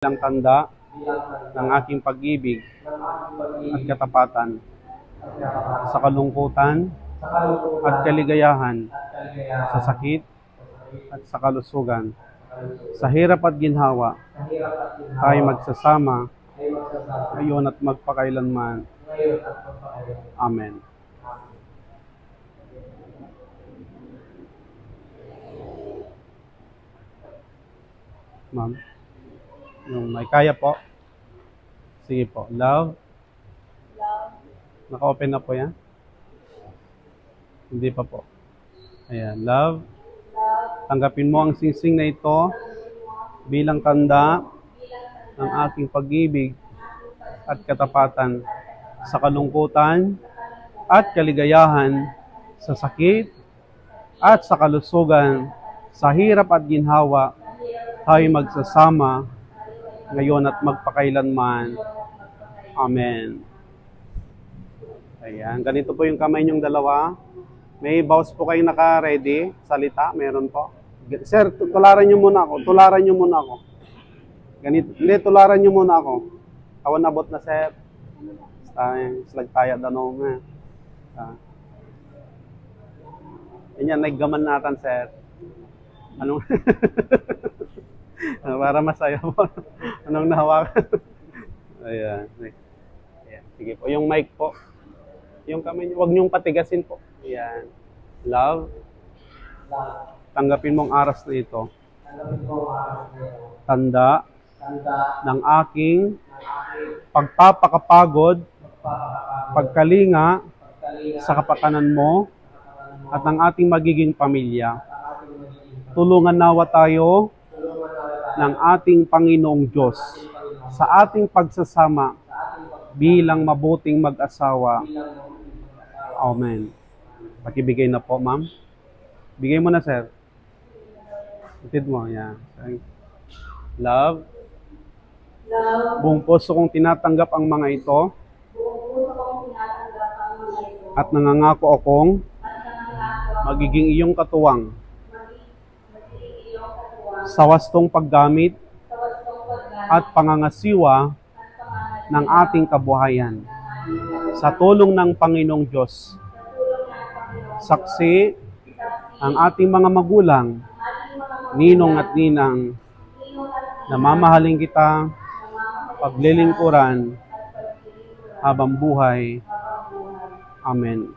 Bilang tanda ng aking pag-ibig at katapatan sa kalungkutan at kaligayahan, sa sakit at sa kalusugan, sa hirap at ginhawa, tayo magsasama ngayon at magpakailanman. Amen. Ma'am, yung may kaya po. Sige po. Love. Naka-open na po yan? Hindi pa po. Ayan. Love. Tanggapin mo ang singsing na ito bilang tanda ng aking pag-ibig at katapatan sa kalungkutan at kaligayahan, sa sakit at sa kalusugan, sa hirap at ginhawa, tayo magsasama ngayon at magpakailanman. Amen. Ayan. Ganito po yung kamay niyong dalawa. May vows po kayong naka-ready. Salita, meron po. Sir, tularan niyo muna ako. Tularan niyo muna ako. Ganito. Hindi, tularan niyo muna ako. Awan abot na, sir. Slagtaya danong nga. Yan, naggaman natin, sir. Anong... Para masaya po. Anong nahawakan? Ayan. Ayan. Sige po. Yung mic po. Yung kamay niyo, huwag niyong patigasin po. Ayan. Love. Tanggapin mong aras na ito. Tanda ng aking pagpapakapagod, pagkalinga sa kapakanan mo at ng ating magiging pamilya. Tulungan nawa tayo ng ating Panginoong Diyos sa ating pagsasama bilang mabuting mag-asawa. Amen. Pakibigay na po, ma'am. Bigay mo na, sir. Itid mo, yan. Love. Buong puso kong tinatanggap ang mga ito at nangangako akong magiging iyong katuwang sa wastong paggamit at pangangasiwa ng ating kabuhayan. Sa tulong ng Panginoong Diyos, saksi ang ating mga magulang, ninong at ninang, na mamahalin kita, paglilingkuran habang buhay. Amen.